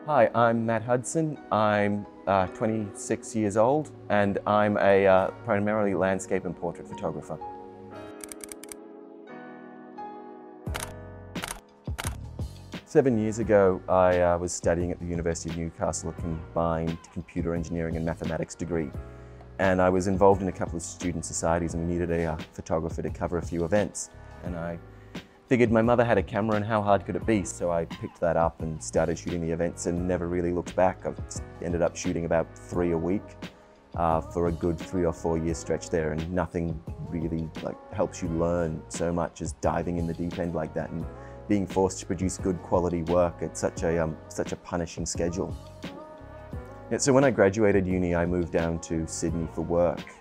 Hi, I'm Matt Hudson. I'm 26 years old and I'm a primarily landscape and portrait photographer. Seven years ago, I was studying at the University of Newcastle a combined computer engineering and mathematics degree. And I was involved in a couple of student societies and we needed a photographer to cover a few events. And I figured my mother had a camera and how hard could it be? So I picked that up and started shooting the events and never really looked back. I ended up shooting about 3 a week for a good 3 or 4 year stretch there, and nothing really helps you learn so much as diving in the deep end like that and being forced to produce good quality work at such a punishing schedule. So when I graduated uni, I moved down to Sydney for work.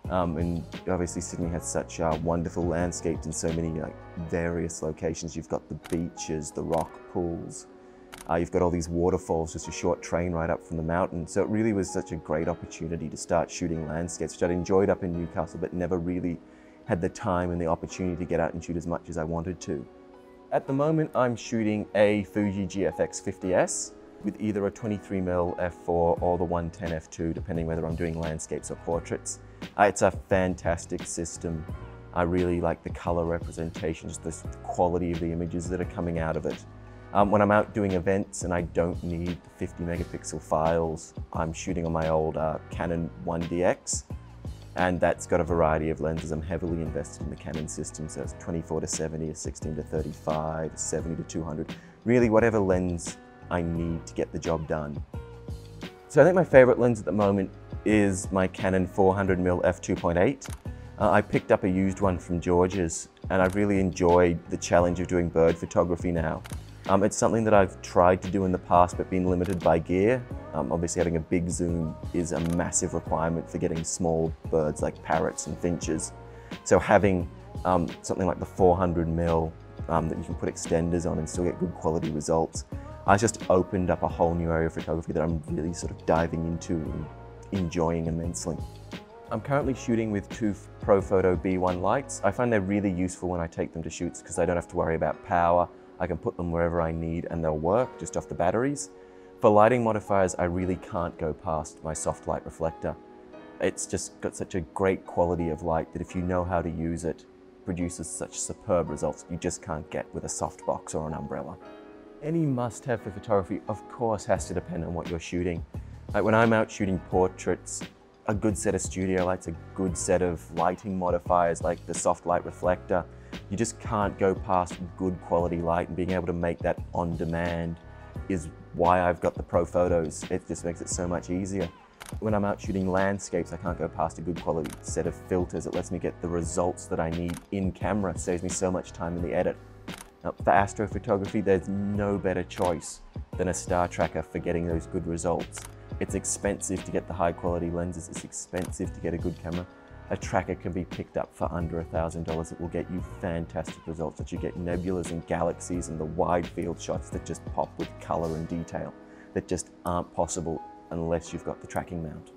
And obviously Sydney has such wonderful landscapes in so many various locations. You've got the beaches, the rock pools, you've got all these waterfalls, just a short train ride up from the mountain. So it really was such a great opportunity to start shooting landscapes, which I'd enjoyed up in Newcastle, but never really had the time and the opportunity to get out and shoot as much as I wanted to. At the moment, I'm shooting a Fuji GFX 50S with either a 23mm f4 or the 110 f2, depending whether I'm doing landscapes or portraits. It's a fantastic system. I really like the color representation, just the quality of the images that are coming out of it. When I'm out doing events and I don't need the 50 megapixel files, I'm shooting on my old Canon 1DX, and that's got a variety of lenses. I'm heavily invested in the Canon system, so it's 24-70, a 16-35, 70-200, really whatever lens I need to get the job done. So I think my favorite lens at the moment is my Canon 400mm f2.8. I picked up a used one from George's and I've really enjoyed the challenge of doing bird photography now. It's something that I've tried to do in the past but been limited by gear. Obviously having a big zoom is a massive requirement for getting small birds like parrots and finches. So having something like the 400mm that you can put extenders on and still get good quality results, I just opened up a whole new area of photography that I'm really sort of diving into and enjoying immensely. I'm currently shooting with two Profoto B1 lights. I find they're really useful when I take them to shoots because I don't have to worry about power. I can put them wherever I need and they'll work just off the batteries. For lighting modifiers, I really can't go past my Softlight reflector. It's just got such a great quality of light that if you know how to use it, produces such superb results you just can't get with a softbox or an umbrella. Any must-have for photography, of course, has to depend on what you're shooting. Like when I'm out shooting portraits, a good set of studio lights, a good set of lighting modifiers like the Softlight reflector, you just can't go past good quality light, and being able to make that on demand is why I've got the Profotos. It just makes it so much easier. When I'm out shooting landscapes, I can't go past a good quality set of filters. It lets me get the results that I need in camera. It saves me so much time in the edit. Now, for astrophotography, there's no better choice than a star tracker for getting those good results. It's expensive to get the high quality lenses, it's expensive to get a good camera. A tracker can be picked up for under $1,000. It will get you fantastic results, that you get nebulas and galaxies and the wide field shots that just pop with color and detail that just aren't possible unless you've got the tracking mount.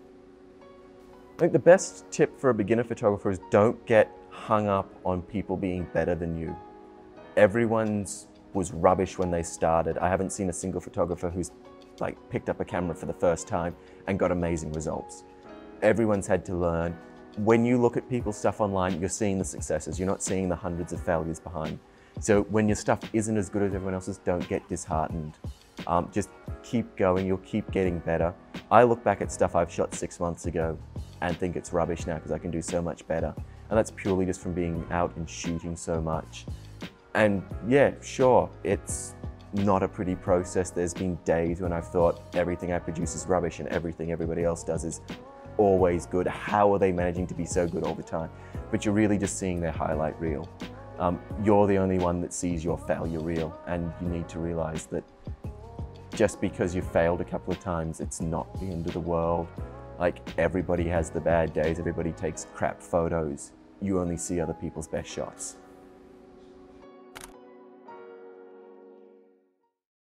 I think the best tip for a beginner photographer is don't get hung up on people being better than you. Everyone's was rubbish when they started. I haven't seen a single photographer who's picked up a camera for the first time and got amazing results. Everyone's had to learn. When you look at people's stuff online, you're seeing the successes. You're not seeing the hundreds of failures behind. So when your stuff isn't as good as everyone else's, don't get disheartened. Just keep going, you'll keep getting better. I look back at stuff I've shot 6 months ago and think it's rubbish now because I can do so much better. And that's purely just from being out and shooting so much. And yeah, sure, it's not a pretty process. There's been days when I've thought everything I produce is rubbish and everything everybody else does is always good. How are they managing to be so good all the time? But you're really just seeing their highlight reel. You're the only one that sees your failure reel, and you need to realize that just because you failed a couple of times, it's not the end of the world. Everybody has the bad days, everybody takes crap photos. You only see other people's best shots.